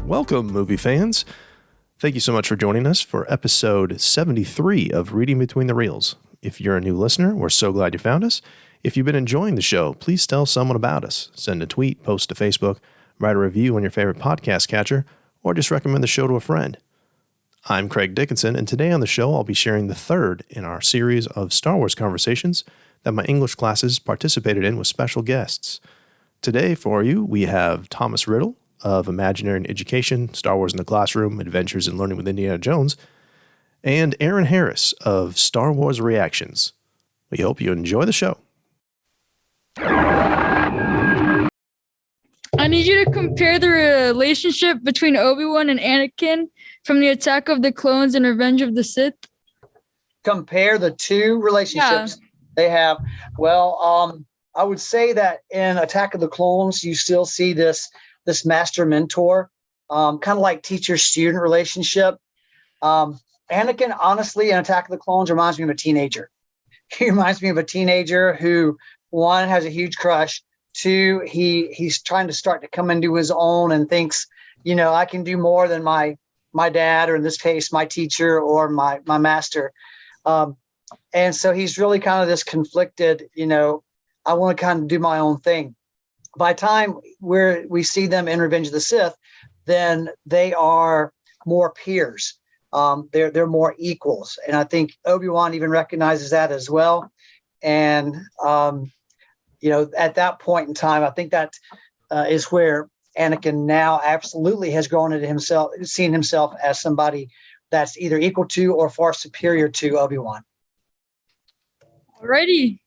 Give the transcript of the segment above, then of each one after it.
Welcome, movie fans. Thank you so much for joining us for episode 73 of Reading Between the Reels. If you're a new listener, we're so glad you found us. If you've been enjoying the show, please tell someone about us. Send a tweet, post to Facebook, write a review on your favorite podcast catcher, or just recommend the show to a friend. I'm Craig Dickinson, and today on the show, I'll be sharing the third in our series of Star Wars conversations that my English classes participated in with special guests. Today for you, we have Thomas Riddle of Imagineering Education, Star Wars in the Classroom, Adventures in Learning with Indiana Jones, and Aaron Harris of Star Wars Reactions. We hope you enjoy the show. I need you to compare the relationship between Obi-Wan and Anakin from the Attack of the Clones and Revenge of the Sith. Compare the two relationships they have. Well, I would say that in Attack of the Clones, you still see this master-mentor, kind of like teacher-student relationship. Anakin, honestly, in Attack of the Clones reminds me of a teenager. He reminds me of a teenager who, one, has a huge crush. Two, he's trying to start to come into his own and thinks, I can do more than my dad, or in this case, my teacher or my master. And so he's really kind of this conflicted, I want to kind of do my own thing. By the time we see them in Revenge of the Sith, then they are more peers. They're more equals. And I think Obi-Wan even recognizes that as well. And, at that point in time, I think that is where Anakin now absolutely has grown into himself, seeing himself as somebody that's either equal to or far superior to Obi-Wan. Alrighty.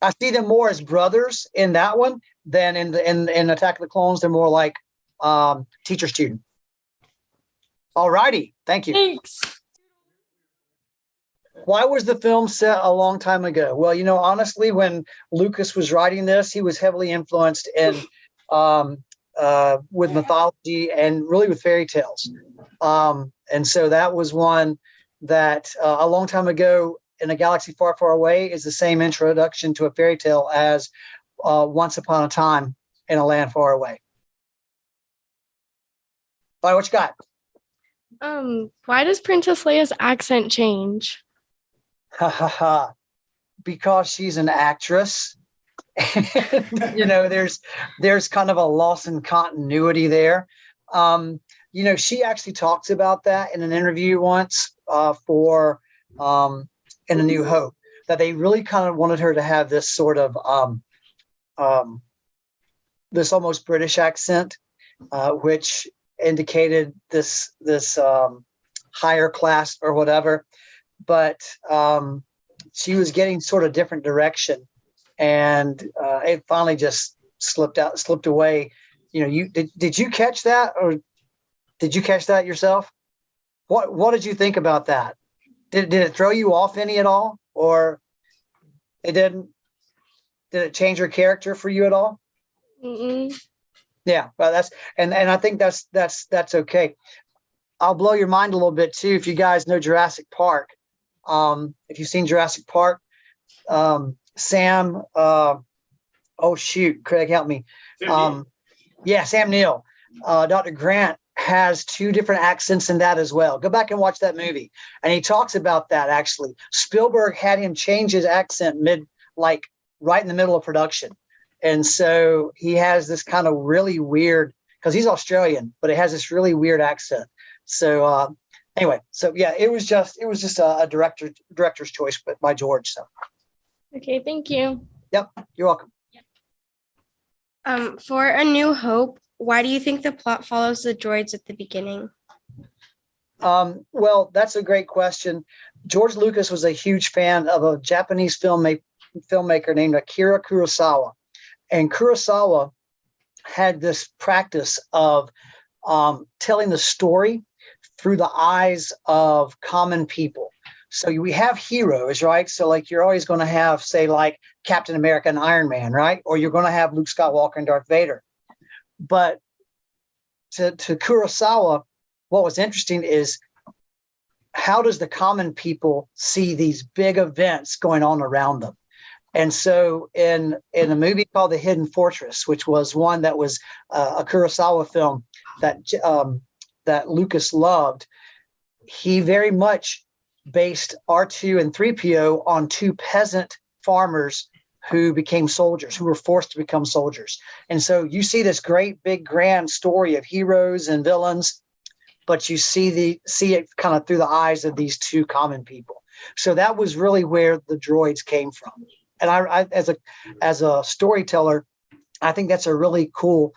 I see them more as brothers in that one than in Attack of the Clones. They're more like teacher-student. Alrighty. Thank you. Thanks. Why was the film set a long time ago? Well, honestly, when Lucas was writing this, he was heavily influenced with mythology and really with fairy tales. And so that was one that a long time ago in a galaxy far, far away is the same introduction to a fairy tale as Once Upon a Time in a Land Far Away. All right, what you got? Why does Princess Leia's accent change? Because she's an actress. There's kind of a loss in continuity there. She actually talks about that in an interview once for in A New Hope, that they really kind of wanted her to have this sort of this almost British accent, which indicated this higher class or whatever. But she was getting sort of different direction, and it finally just slipped away. Did you catch that, or did you catch that yourself? What did you think about that? Did it throw you off any at all, or it didn't? Did it change her character for you at all? Mm-mm. Yeah, well, I think that's okay. I'll blow your mind a little bit too. If you guys know Jurassic Park, if you've seen Jurassic Park, Sam, Craig, help me. Sam Neill. Dr. Grant has two different accents in that as well. Go back and watch that movie. And he talks about that actually. Spielberg had him change his accent right in the middle of production. And so he has this kind of really weird, because he's Australian, but it has this really weird accent. So anyway, it was just a director's choice, but by George. So. Okay, thank you. Yep, you're welcome. For A New Hope, why do you think the plot follows the droids at the beginning? Well, that's a great question. George Lucas was a huge fan of a Japanese filmmaker named Akira Kurosawa. And Kurosawa had this practice of telling the story through the eyes of common people. So we have heroes, right? So you're always going to have, say, Captain America and Iron Man, right? Or you're going to have Luke Skywalker and Darth Vader. But to Kurosawa, what was interesting is how does the common people see these big events going on around them? And so in a movie called The Hidden Fortress, which was one that was a Kurosawa film that that Lucas loved, he very much based R2 and 3PO on two peasant farmers who became soldiers, who were forced to become soldiers. And so you see this great, big, grand story of heroes and villains, but you see it kind of through the eyes of these two common people. So that was really where the droids came from. And I as a storyteller, I think that's a really cool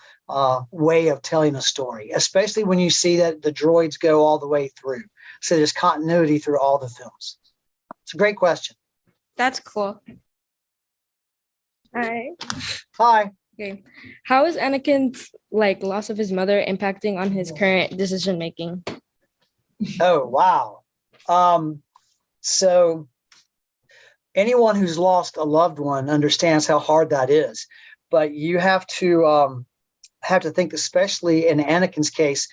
way of telling a story, especially when you see that the droids go all the way through. So there's continuity through all the films. It's a great question. That's cool. Hi. Hi. Okay. How is Anakin's loss of his mother impacting on his current decision making? Oh, wow. So anyone who's lost a loved one understands how hard that is. But you have to think, especially in Anakin's case,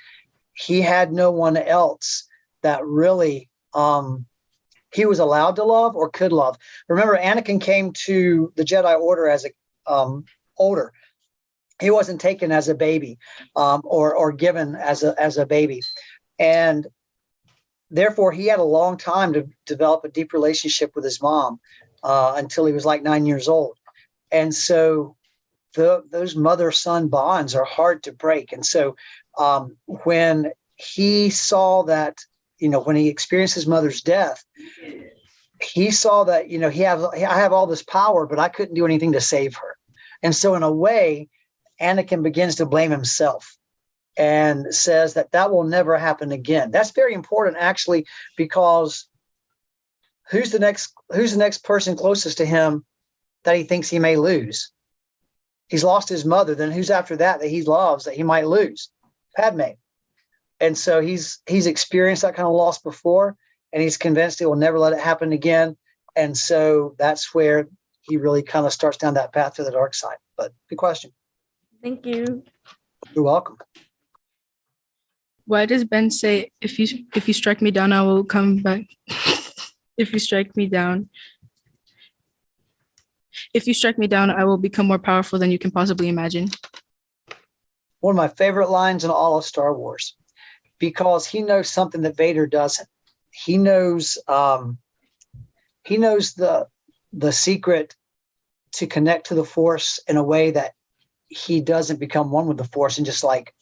he had no one else that really he was allowed to love or could love. Remember, Anakin came to the Jedi Order as older. He wasn't taken as a baby or given as a baby, and therefore he had a long time to develop a deep relationship with his mom until he was like 9 years old. And so those mother-son bonds are hard to break. And so when he saw that, when he experienced his mother's death, he saw that, I have all this power, but I couldn't do anything to save her. And so in a way, Anakin begins to blame himself and says that will never happen again. That's very important, actually, because who's the next person closest to him that he thinks he may lose? He's lost his mother. Then who's after that he loves that he might lose? Padme. And so he's experienced that kind of loss before, and he's convinced he will never let it happen again. And so that's where he really kind of starts down that path to the dark side. But good question. Thank you. You're welcome. Why does Ben say, if you strike me down, I will come back? If you strike me down, I will become more powerful than you can possibly imagine. One of my favorite lines in all of Star Wars, because he knows something that Vader doesn't. He knows the secret to connect to the Force in a way that he doesn't become one with the Force, and just like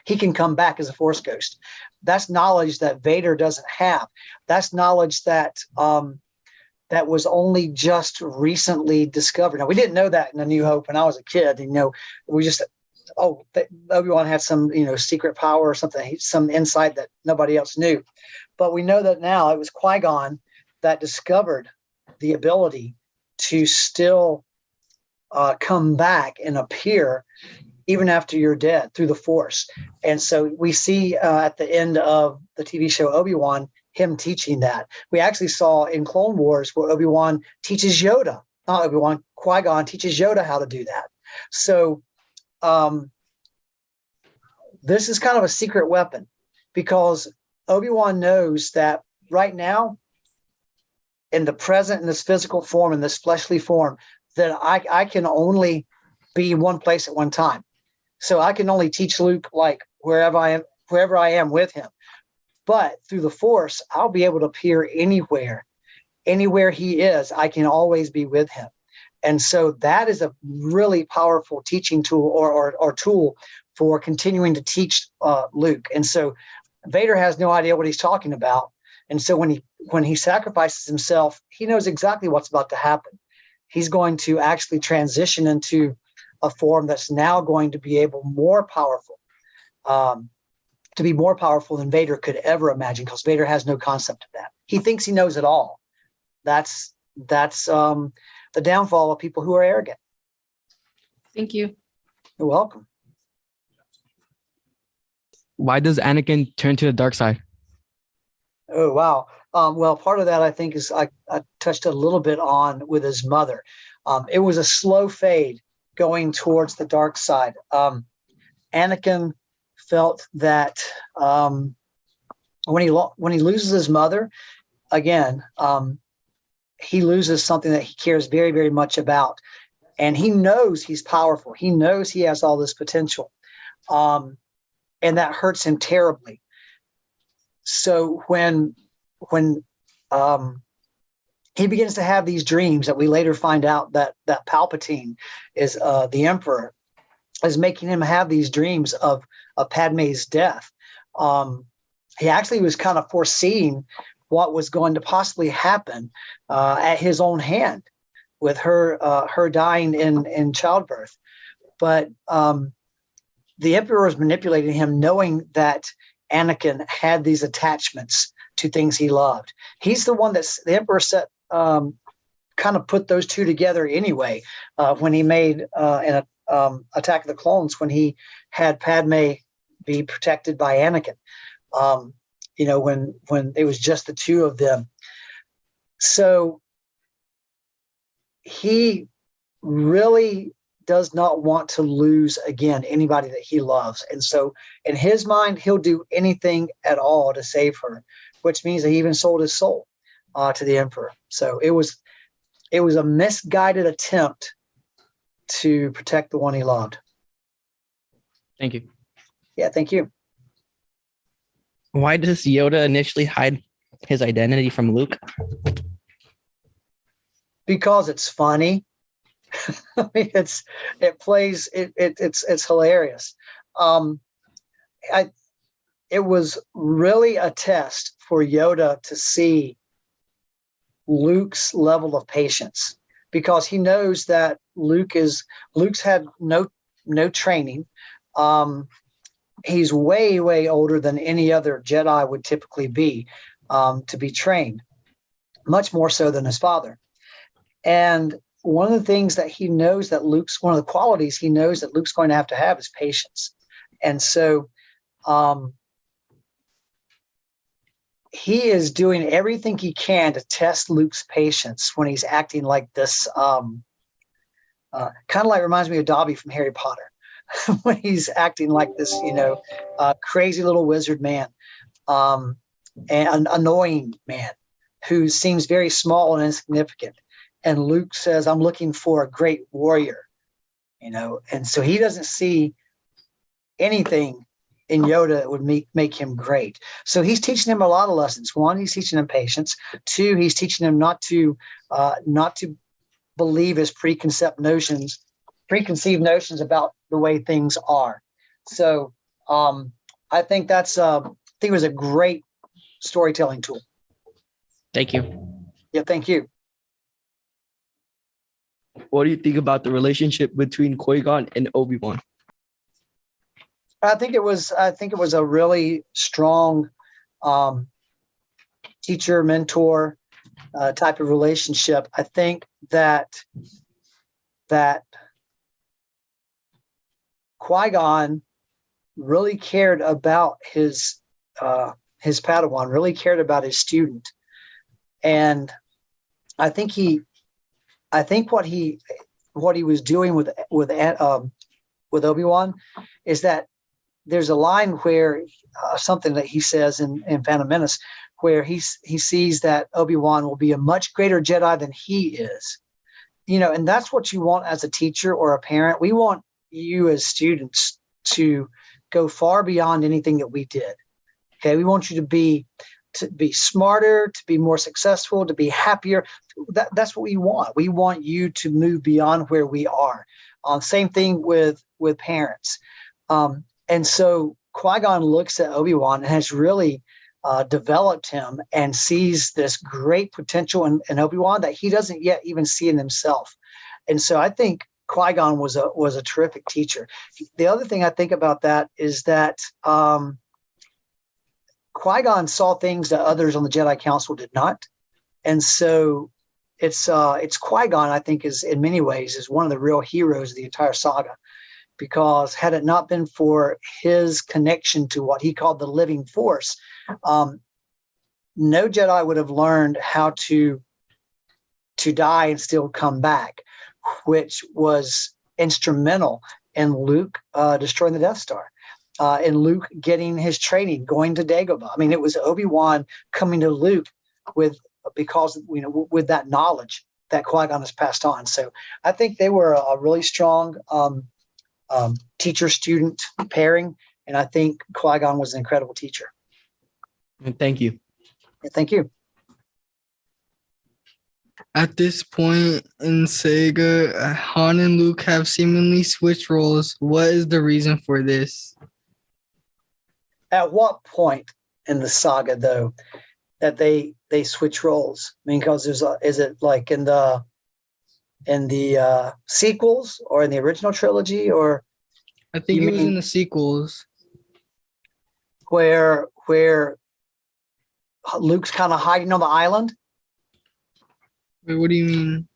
he can come back as a Force ghost. That's knowledge that Vader doesn't have. That's knowledge that that was only just recently discovered. Now, we didn't know that in A New Hope when I was a kid. We just, Obi-Wan had some, secret power or something, some insight that nobody else knew. But we know that now it was Qui-Gon that discovered the ability to still come back and appear even after you're dead through the Force. And so we see at the end of the TV show Obi-Wan, him teaching that. We actually saw in Clone Wars where Obi-Wan teaches Yoda, not Obi-Wan, Qui-Gon teaches Yoda how to do that. So this is kind of a secret weapon, because Obi-Wan knows that right now, in the present, in this physical form, in this fleshly form, that I can only be in one place at one time. So I can only teach Luke wherever I am with him. But through the Force, I'll be able to appear anywhere he is. I can always be with him. And so that is a really powerful teaching tool or tool for continuing to teach Luke. And so Vader has no idea what he's talking about. And so when he sacrifices himself, he knows exactly what's about to happen. He's going to actually transition into a form that's now going to be more powerful, to be more powerful than Vader could ever imagine, because Vader has no concept of that. He thinks he knows it all. That's the downfall of people who are arrogant. Thank you. You're welcome. Why does Anakin turn to the dark side? Oh, wow. Well, part of that, I think, is I touched a little bit on with his mother. It was a slow fade going towards the dark side. Anakin felt that when he loses his mother, again, he loses something that he cares very, very much about. And he knows he's powerful. He knows he has all this potential. And that hurts him terribly. So when he begins to have these dreams that we later find out that Palpatine is the Emperor is making him have these dreams of Padme's death. He actually was kind of foreseeing what was going to possibly happen at his own hand with her dying in childbirth. But the Emperor was manipulating him, knowing that Anakin had these attachments to things he loved. He's the one that's the Emperor set kind of put those two together anyway when he made an Attack of the Clones, when he had Padme be protected by Anakin. When it was just the two of them. So he really does not want to lose again anybody that he loves. And so in his mind, he'll do anything at all to save her, which means that he even sold his soul to the Emperor. So it was a misguided attempt to protect the one he loved. Thank you. Yeah, thank you. Why does Yoda initially hide his identity from Luke? Because it's funny. I mean, it's hilarious. It was really a test for Yoda to see Luke's level of patience, because he knows that Luke's had no training. He's way, way older than any other Jedi would typically be to be trained, much more so than his father. And one of the things that he knows that one of the qualities he knows that Luke's going to have is patience. And so he is doing everything he can to test Luke's patience when he's acting like this, kind of like reminds me of Dobby from Harry Potter. When he's acting like this, crazy little wizard man, and an annoying man who seems very small and insignificant. And Luke says, "I'm looking for a great warrior," and so he doesn't see anything in Yoda that would make him great. So he's teaching him a lot of lessons. One, he's teaching him patience. Two, he's teaching him not to believe his preconceived notions about the way things are. So I think it was a great storytelling tool. Thank you. Yeah, thank you. What do you think about the relationship between Qui-Gon and Obi-Wan? I think it was a really strong teacher mentor type of relationship. I think that Qui-Gon really cared about his Padawan, really cared about his student, and I think what he was doing with Obi-Wan is that there's a line where something that he says in Phantom Menace, where he sees that Obi-Wan will be a much greater Jedi than he is, and that's what you want as a teacher or a parent. We want you as students to go far beyond anything that we did. Okay, we want you to be smarter, to be more successful, to be happier. That's what we want. We want you to move beyond where we are. Same thing with parents. And so Qui-Gon looks at Obi-Wan and has really developed him and sees this great potential in Obi-Wan that he doesn't yet even see in himself. And so I think Qui-Gon was a terrific teacher. The other thing I think about that is that Qui-Gon saw things that others on the Jedi Council did not. And so it's Qui-Gon, I think, is in many ways is one of the real heroes of the entire saga, because had it not been for his connection to what he called the living force, no Jedi would have learned how to die and still come back, which was instrumental in Luke destroying the Death Star, in Luke getting his training, going to Dagobah. I mean, it was Obi-Wan coming to Luke with that knowledge that Qui-Gon has passed on. So I think they were a really strong teacher-student pairing, and I think Qui-Gon was an incredible teacher. And thank you. Thank you. At this point in Sega, Han and Luke have seemingly switched roles. What is the reason for this? At what point in the saga, though, that they switch roles? I mean, because is it like in the sequels or in the original trilogy, or I think You it was mean- in the sequels. where Luke's kind of hiding on the island? Wait, what do you mean?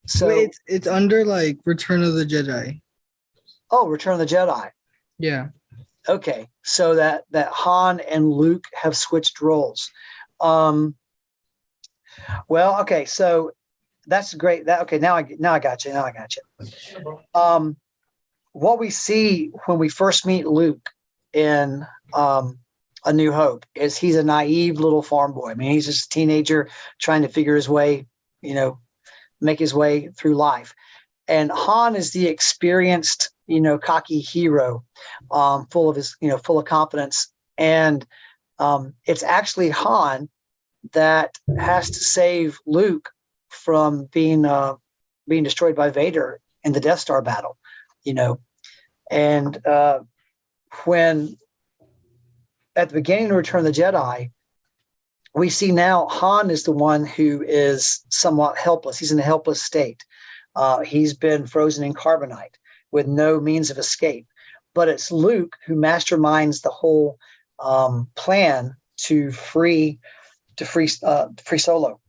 So, Wait, it's under like Return of the Jedi. Return of the Jedi. Yeah. Okay, so that Han and Luke have switched roles. Well, okay, so that's great. Now I got you. What we see when we first meet Luke in A New Hope is he's a naive little farm boy. I mean, he's just a teenager trying to figure his way, make his way through life. And Han is the experienced, cocky hero, full of confidence. And it's actually Han that has to save Luke from being destroyed by Vader in the Death Star battle, And when at the beginning of Return of the Jedi, we see now Han is the one who is somewhat helpless. He's in a helpless state. He's been frozen in carbonite with no means of escape. But it's Luke who masterminds the whole plan to free Solo.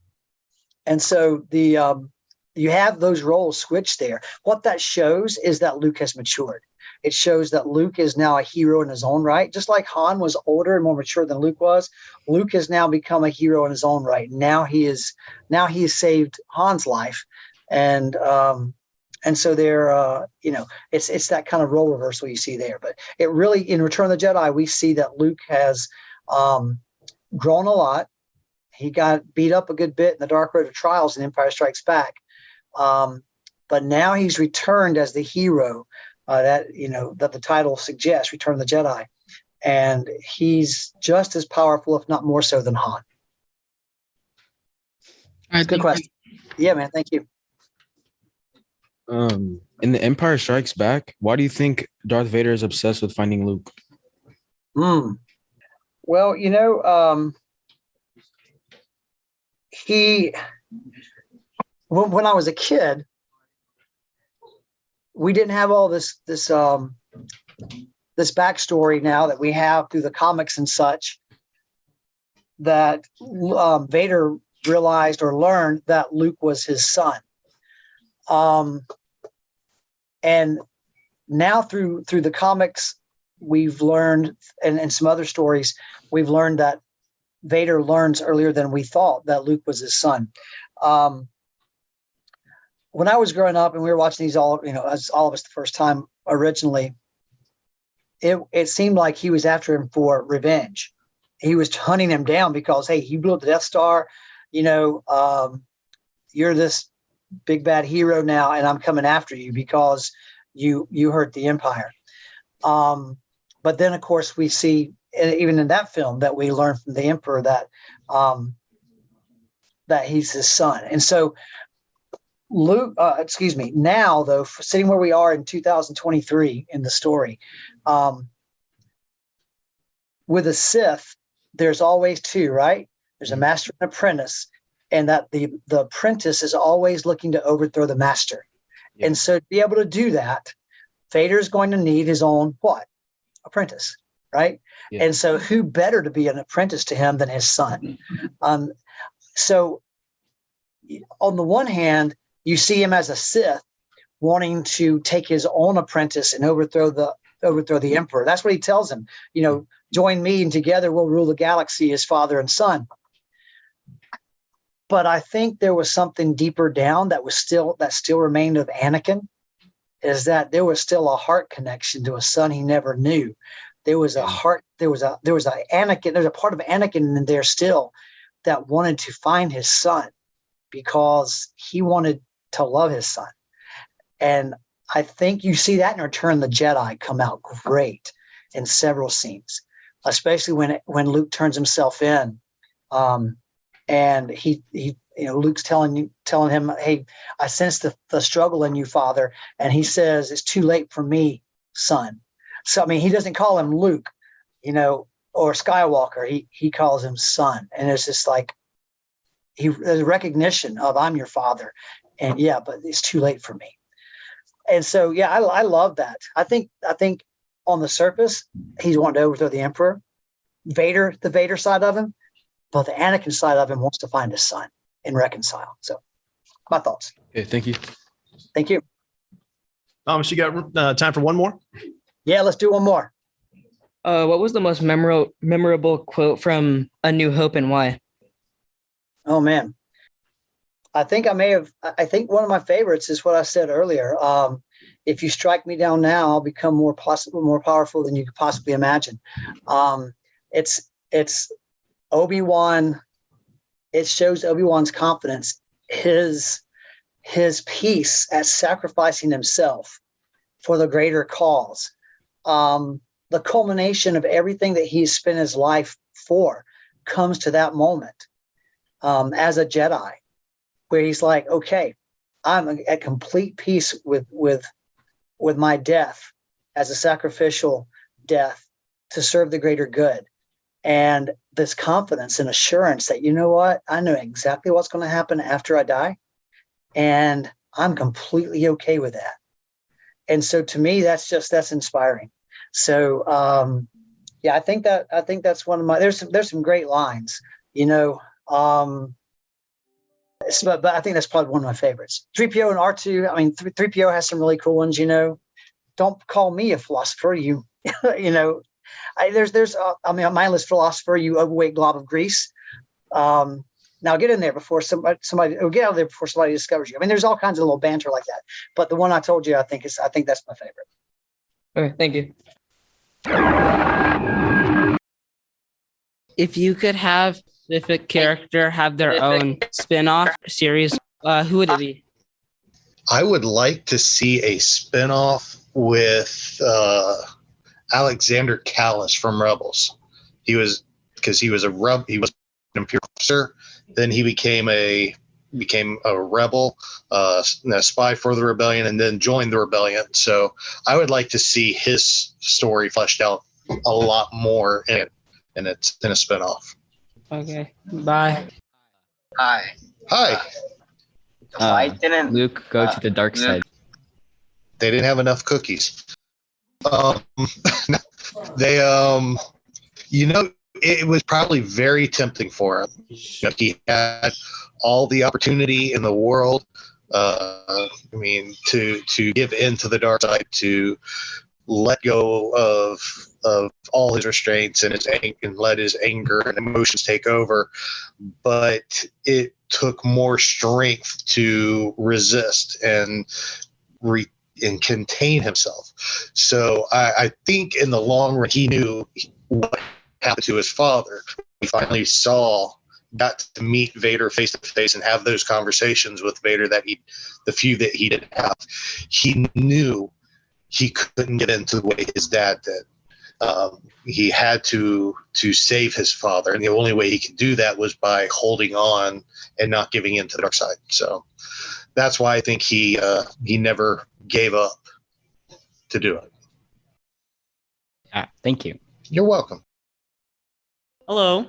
And so you have those roles switched there. What that shows is that Luke has matured. It shows that Luke is now a hero in his own right. Just like Han was older and more mature than Luke was, Luke has now become a hero in his own right. Now he has saved Han's life. And so there, it's that kind of role reversal you see there. But it really, in Return of the Jedi, we see that Luke has grown a lot. He got beat up a good bit in the Dark Road of Trials and Empire Strikes Back. But now he's returned as the hero that the title suggests, Return of the Jedi. And he's just as powerful, if not more so, than Han. Good question. Yeah, man. Thank you. In The Empire Strikes Back, why do you think Darth Vader is obsessed with finding Luke? Well, when I was a kid, we didn't have all this backstory now that we have through the comics and such, that Vader realized or learned that Luke was his son. And now through the comics, we've learned, and some other stories, we've learned that Vader learns earlier than we thought that Luke was his son. When I was growing up and we were watching these as all of us the first time originally, it seemed like he was after him for revenge. He was hunting him down because, hey, you blew up the Death Star, you're this big bad hero now, and I'm coming after you because you hurt the Empire. But then, of course, we see, even in that film, that we learn from the Emperor that he's his son. And so Luke, now though, sitting where we are in 2023 in the story, with a Sith, there's always two, right? There's a master and apprentice, and that the apprentice is always looking to overthrow the master. Yeah. And so to be able to do that, Vader's going to need his own apprentice, right? Yeah. And so who better to be an apprentice to him than his son? So on the one hand, you see him as a Sith wanting to take his own apprentice and overthrow the Emperor. That's what he tells him. Join me and together we'll rule the galaxy as father and son. But I think there was something deeper down that still remained of Anakin, is that there was still a heart connection to a son he never knew. There was a heart. There was a Anakin. There's a part of Anakin in there still that wanted to find his son because he wanted to love his son. And I think you see that in Return of the Jedi come out great in several scenes, especially when Luke turns himself in, and he Luke's telling him, "Hey, I sense the struggle in you, Father," and he says, "It's too late for me, son." So I mean, he doesn't call him Luke, or Skywalker. He calls him son, and it's just like there's a recognition of, I'm your father, and yeah, but it's too late for me. And so yeah, I love that. I think on the surface he's wanting to overthrow the Emperor, the Vader side of him, but the Anakin side of him wants to find his son and reconcile. So my thoughts. Okay, thank you. Thank you. Thomas, you got time for one more? Yeah, let's do one more. What was the most memorable quote from A New Hope and why? Oh man, I think one of my favorites is what I said earlier. If you strike me down now, I'll become more powerful than you could possibly imagine. It's Obi-Wan. It shows Obi-Wan's confidence, his peace at sacrificing himself for the greater cause. The culmination of everything that he's spent his life for comes to that moment as a Jedi, where he's like, okay, I'm at complete peace with my death as a sacrificial death to serve the greater good. And this confidence and assurance that, you know what, I know exactly what's going to happen after I die, and I'm completely okay with that. And so to me, that's inspiring. So yeah, I think that's one of my, there's some great lines, but I think that's probably one of my favorites. 3PO and R2. I mean, 3PO has some really cool ones. Don't call me a philosopher. There's a mindless philosopher. You overweight glob of grease. Now get in there before somebody or get out of there before somebody discovers you. I mean, there's all kinds of little banter like that. But the one I told you, I think that's my favorite. Okay, thank you. If you could have a specific character have their own spin-off series, who would it be? I would like to see a spin-off with Alexander Kallus from Rebels. He was a rebel. He was an Imperial officer. Then he became a rebel, a spy for the rebellion, and then joined the rebellion. So I would like to see his story fleshed out a lot more in a spinoff. Okay. Bye. Hi. The fight didn't. Luke, go to the dark side. They didn't have enough cookies. They it was probably very tempting for him. He had all the opportunity in the world. To give in to the dark side, to let go of all his restraints and let his anger and emotions take over. But it took more strength to resist and contain himself. So I think in the long run, he knew what happened to his father. He finally got to meet Vader face to face and have those conversations with Vader the few that he did have. He knew he couldn't get into the way his dad did. He had to save his father, and the only way he could do that was by holding on and not giving in to the dark side. So that's why I think he never gave up to do it. Thank you. You're welcome. Hello.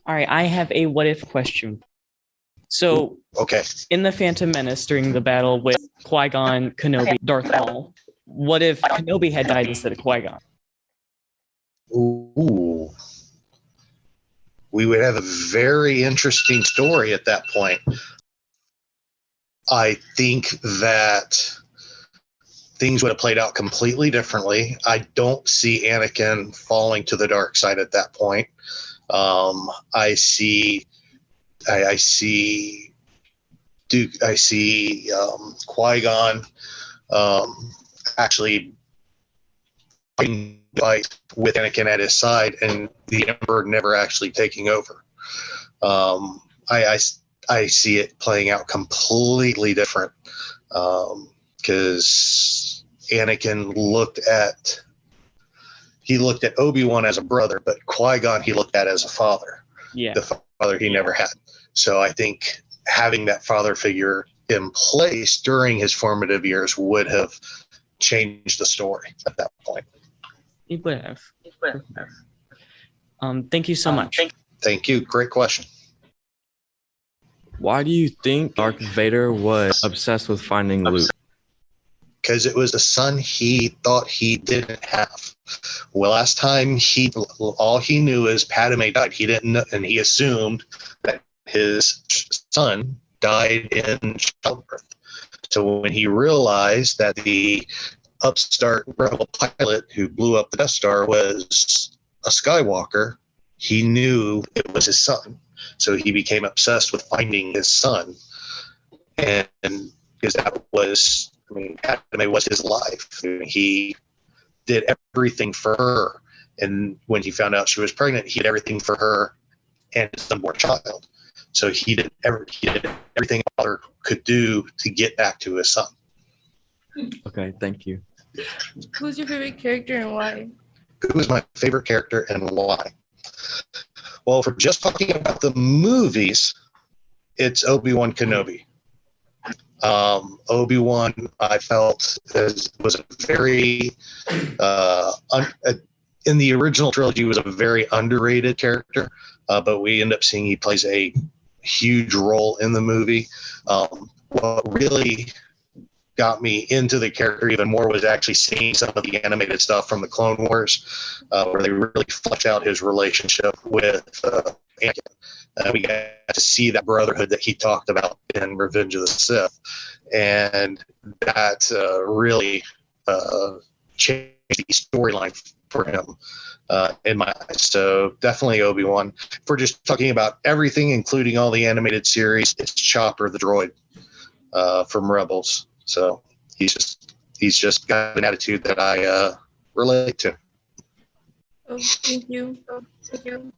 All right, I have a what if question. So, okay, in the Phantom Menace during the battle with Qui-Gon, Kenobi, Darth Maul, what if Kenobi had died instead of Qui-Gon? Ooh. We would have a very interesting story at that point. I think that things would have played out completely differently. I don't see Anakin falling to the dark side at that point. I see Qui-Gon actually fight with Anakin at his side, and the Emperor never actually taking over. I see it playing out completely different, because Anakin looked at he looked at Obi-Wan as a brother, but Qui-Gon he looked at as a father. Yeah. The father he never had. So I think having that father figure in place during his formative years would have changed the story at that point. It would have. Thank you so much. Thank you. Great question. Why do you think Darth Vader was obsessed with finding Luke? Because it was the son he thought he didn't have. Well, last time all he knew is Padme died. He didn't know, and he assumed that his son died in childbirth. So when he realized that the upstart rebel pilot who blew up the Death Star was a Skywalker, he knew it was his son. So he became obsessed with finding his son. And because that was, Padme was his life. He did everything for her. And when he found out she was pregnant, he did everything for her and his unborn child. So he did everything a father could do to get back to his son. Okay, thank you. Who's your favorite character and why? Who is my favorite character and why? Well, if we're just talking about the movies, it's Obi-Wan Kenobi. Obi-Wan, I felt, was a very, in the original trilogy, was a very underrated character, but we end up seeing he plays a huge role in the movie. What really got me into the character even more was actually seeing some of the animated stuff from the Clone Wars, where they really flesh out his relationship with Anakin. We got to see that brotherhood that he talked about in Revenge of the Sith, and that really changed the storyline for him in my eyes. So definitely Obi-Wan. If we're just talking about everything, including all the animated series, it's Chopper the droid from Rebels. So he's just got an attitude that I relate to. Oh, thank you.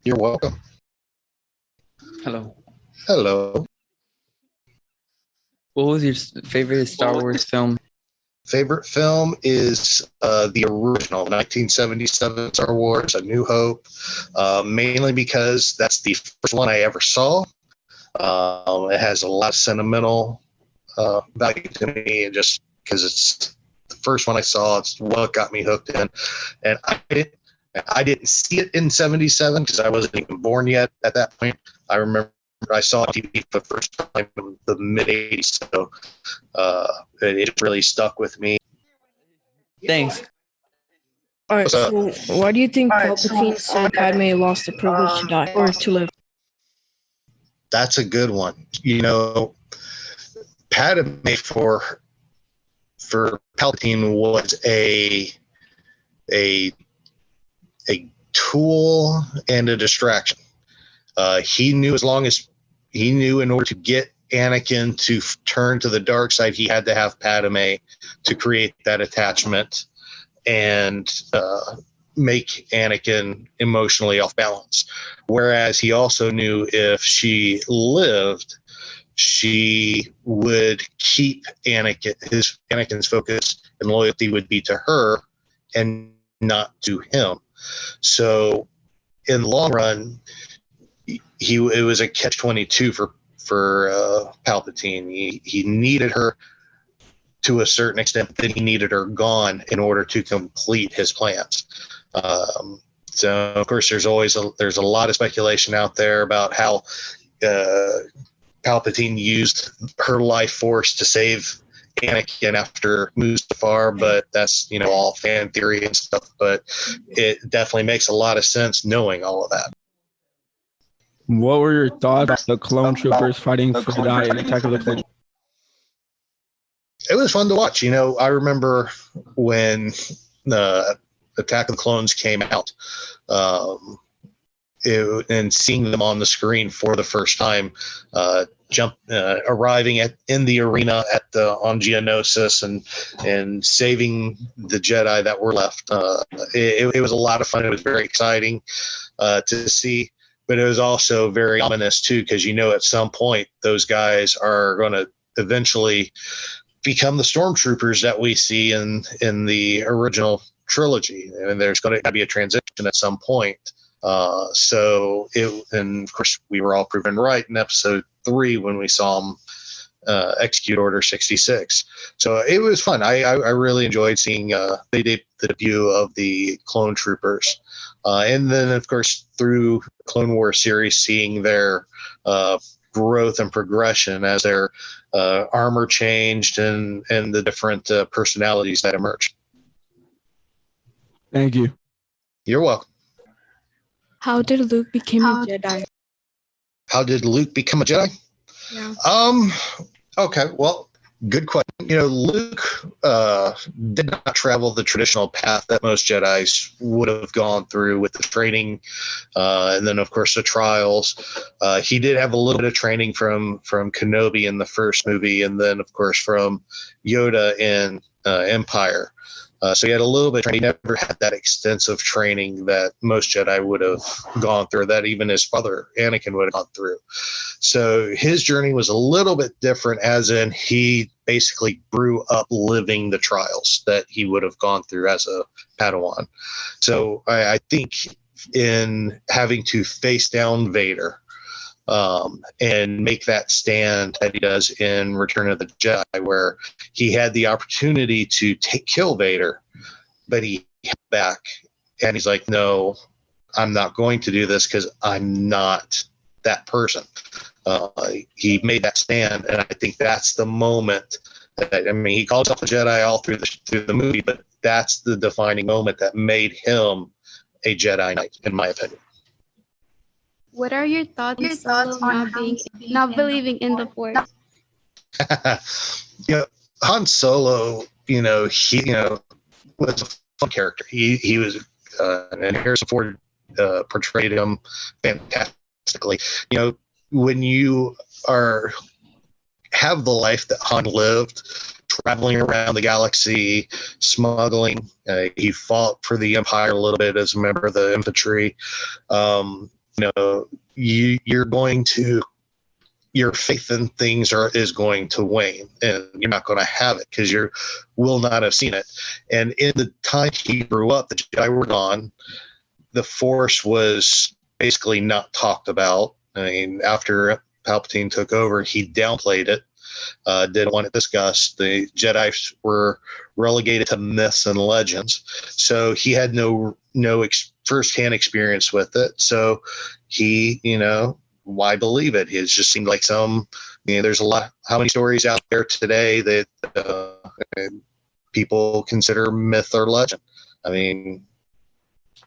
You're welcome. Hello. Hello. What was your favorite Star Wars film? Favorite film is the original 1977 Star Wars, A New Hope, mainly because that's the first one I ever saw. It has a lot of sentimental value to me, and just because it's the first one I saw, it's what got me hooked in. And I didn't see it in 77 because I wasn't even born yet at that point. I remember I saw it on TV for the first time in the mid 80s, so it really stuck with me. Thanks. All right, so why do you think Palpatine said Padme lost the privilege to die or to live? That's a good one. Padme for Palpatine was a tool and a distraction. He knew in order to get Anakin to turn to the dark side, he had to have Padme to create that attachment and make Anakin emotionally off balance. Whereas he also knew if she lived, she would keep Anakin's focus and loyalty would be to her and not to him. So in the long run, it was a catch-22 for Palpatine. He needed her to a certain extent, but then he needed her gone in order to complete his plans. So of course, there's a lot of speculation out there about how Palpatine used her life force to save Anakin after Mustafar, but that's all fan theory and stuff. But it definitely makes a lot of sense knowing all of that. What were your thoughts on the clone troopers fighting for the die in Attack of the Clones? It was fun to watch. I remember when the Attack of the Clones came out, and seeing them on the screen for the first time, arriving in the arena on Geonosis and saving the Jedi that were left. It was a lot of fun. It was very exciting to see, but it was also very ominous too, because at some point those guys are going to eventually become the stormtroopers that we see in the original trilogy, and there's going to be a transition at some point. And of course, we were all proven right in episode 3 when we saw him execute Order 66. So it was fun. I really enjoyed seeing the debut of the clone troopers. And then, of course, through the Clone Wars series, seeing their growth and progression as their armor changed and the different personalities that emerged. Thank you. You're welcome. How did Luke become a Jedi? How did Luke become a Jedi? Yeah. Okay, well, good question. Luke did not travel the traditional path that most Jedis would have gone through with the training, and then, of course, the trials. He did have a little bit of training from Kenobi in the first movie, and then, of course, from Yoda in Empire. So he had a little bit of training. He never had that extensive training that most Jedi would have gone through, that even his father, Anakin, would have gone through. So his journey was a little bit different, as in he basically grew up living the trials that he would have gone through as a Padawan. So I think in having to face down Vader and make that stand that he does in Return of the Jedi, where he had the opportunity to kill Vader, but he held back, and he's like, no, I'm not going to do this because I'm not that person. He made that stand, and I think that's the moment that, he called himself a Jedi all through the movie, but that's the defining moment that made him a Jedi Knight, in my opinion. What are your thoughts on not believing in the Force? Han Solo, he was a fun character. He was, and Harrison Ford portrayed him fantastically. When you have the life that Han lived, traveling around the galaxy, smuggling, he fought for the Empire a little bit as a member of the infantry. Your faith in things is going to wane, and you're not going to have it because you will not have seen it. And in the time he grew up, the Jedi were gone. The Force was basically not talked about. After Palpatine took over, he downplayed it, didn't want it discussed. The Jedi were relegated to myths and legends, so he had no firsthand experience with it. So he, why believe it? It just seemed like there's a lot. How many stories out there today that people consider myth or legend?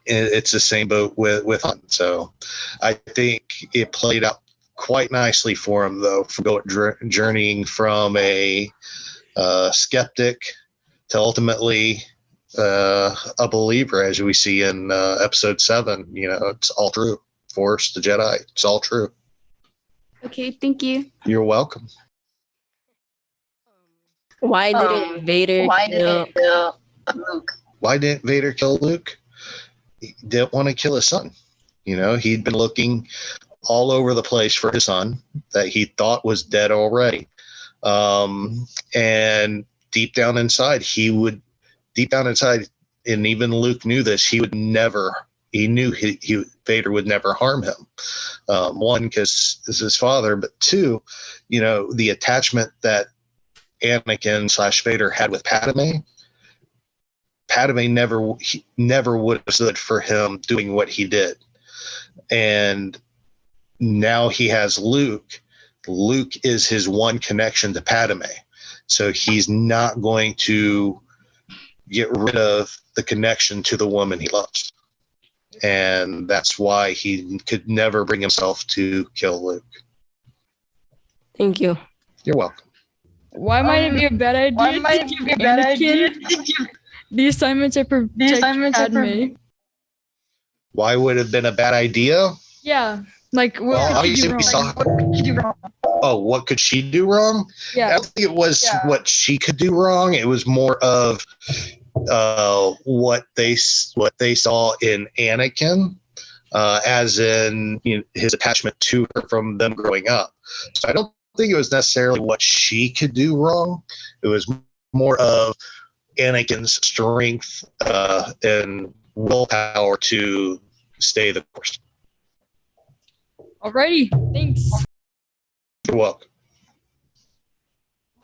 It's the same boat with Han. So I think it played out quite nicely for him, though, for journeying from a skeptic to ultimately a believer, as we see in episode 7. It's all true. Force, the Jedi, it's all true. Okay, thank you. You're welcome. Why didn't Vader kill Luke? Why didn't Vader kill Luke? He didn't want to kill his son. He'd been looking all over the place for his son that he thought was dead already. And deep down inside, and even Luke knew this, he knew Vader would never harm him. One, because this is his father, but two, the attachment that Anakin / Vader had with Padme never would have stood for him doing what he did. And now he has Luke. Luke is his one connection to Padme. So he's not going to get rid of the connection to the woman he loves. And that's why he could never bring himself to kill Luke. Thank you. You're welcome. Why might it be a bad idea to give Anakin the assignment to protect Padme? Why would it have been a bad idea? Yeah. What could she do wrong? What could she do wrong? Yeah. I don't think it was what she could do wrong. It was more of what they saw in Anakin, as in his attachment to her from them growing up. So I don't think it was necessarily what she could do wrong. It was more of Anakin's strength and willpower to stay the course. Alrighty, thanks. You're welcome.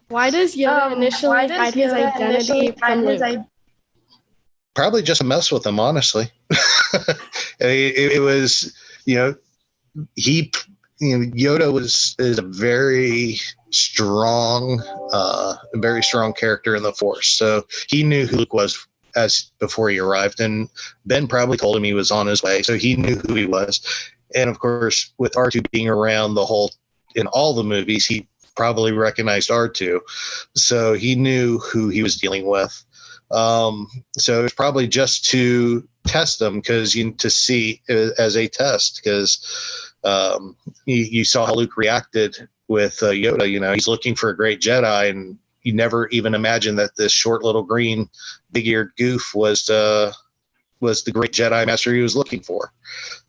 Why does Yoda initially hide his identity from Luke? Probably just a mess with him, honestly. It was, Yoda is a very strong character in the Force. So he knew who Luke was before he arrived, and Ben probably told him he was on his way, so he knew who he was. And of course, with R2 being around in all the movies, he probably recognized R2, so he knew who he was dealing with. So it was probably just to test them, to see as a test, because you saw how Luke reacted with Yoda. He's looking for a great Jedi, and you never even imagined that this short little green big-eared goof was the great Jedi master he was looking for.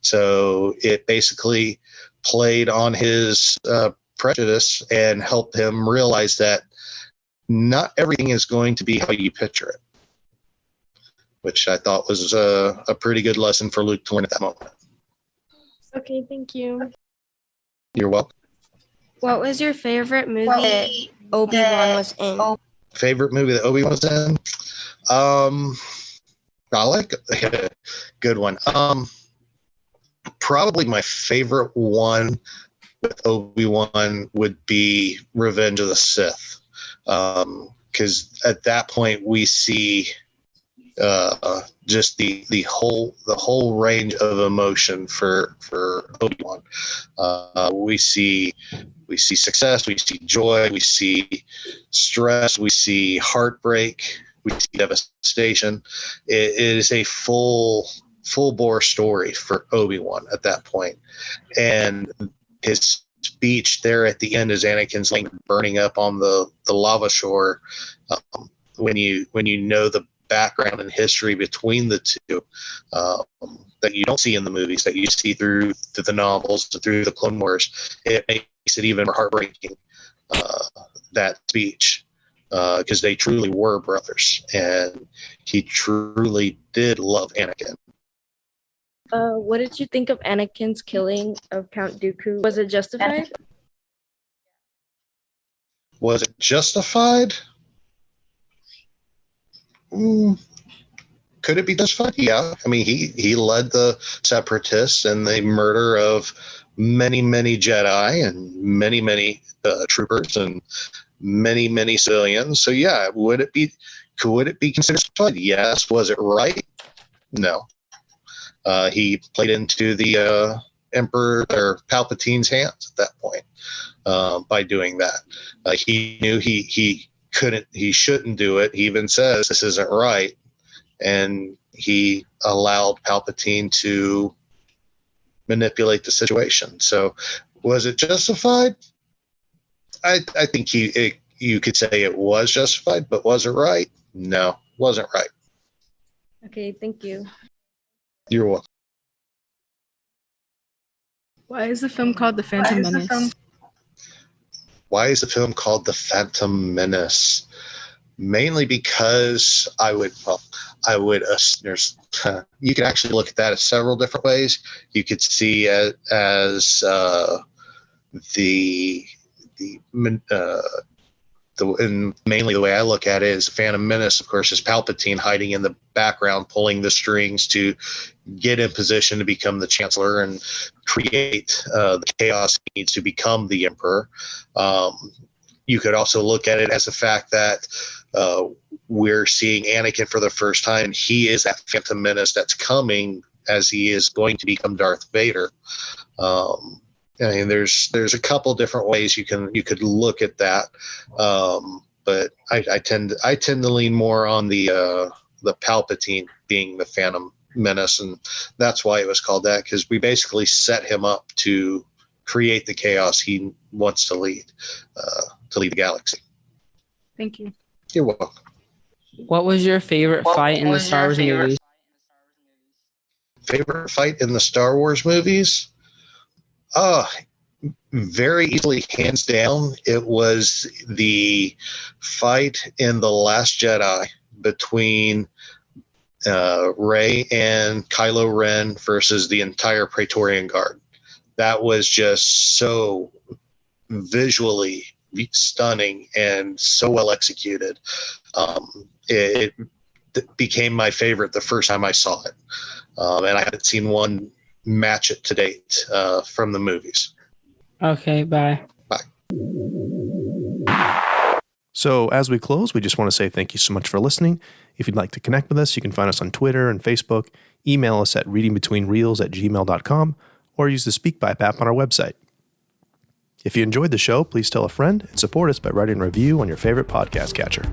So it basically played on his prejudice and helped him realize that not everything is going to be how you picture it, which I thought was a pretty good lesson for Luke to learn at that moment. Okay, thank you. You're welcome. What was your favorite movie that Obi-Wan was in? Favorite movie that Obi-Wan was in? I like a good one. Probably my favorite one with Obi-Wan would be Revenge of the Sith. Because at that point we see just the whole range of emotion for Obi-Wan. We see success, we see joy, we see stress, we see heartbreak, we see devastation. It is a full bore story for Obi-Wan at that point. And his speech there at the end as Anakin's burning up on the lava shore, when you know the background and history between the two, that you don't see in the movies, that you see through the novels, through the Clone Wars, it makes it even more heartbreaking, that speech, because they truly were brothers, and he truly did love Anakin. What did you think of Anakin's killing of Count Dooku? Was it justified? Was it justified? Could it be justified? Yeah. I mean, he led the Separatists and the murder of many, many Jedi and many, many troopers and many, many civilians. So yeah, could it be considered justified? Yes. Was it right? No. He played into the Emperor or Palpatine's hands at that point by doing that. He knew he shouldn't do it. He even says this isn't right, and he allowed Palpatine to manipulate the situation. So, was it justified? I think you could say it was justified, but was it right? No, wasn't right. Okay, thank you. You're welcome. Why is the film called The Phantom Menace? Why is the film called The Phantom Menace? Mainly because there's you can actually look at that as several different ways. You could see it as and mainly the way I look at it is Phantom Menace, of course, is Palpatine hiding in the background, pulling the strings to get in position to become the Chancellor and create the chaos he needs to become the Emperor. You could also look at it as the fact that we're seeing Anakin for the first time. He is that Phantom Menace that's coming as he is going to become Darth Vader. I mean, there's a couple different ways you could look at that, but I tend to lean more on the Palpatine being the Phantom Menace, and that's why it was called that, because we basically set him up to create the chaos he wants to lead the galaxy. Thank you. You're welcome. What was your favorite fight in the Star Wars movies? Favorite fight in the Star Wars movies? Very easily, hands down, it was the fight in The Last Jedi between Rey and Kylo Ren versus the entire Praetorian Guard. That was just so visually stunning and so well executed. It became my favorite the first time I saw it. And I haven't seen one match it to date from the movies. Okay, bye. Bye. So as we close, we just want to say thank you so much for listening. If you'd like to connect with us, you can find us on Twitter and Facebook, email us at readingbetweenreels@gmail.com, or use the SpeakPipe app on our website. If you enjoyed the show, please tell a friend and support us by writing a review on your favorite podcast catcher.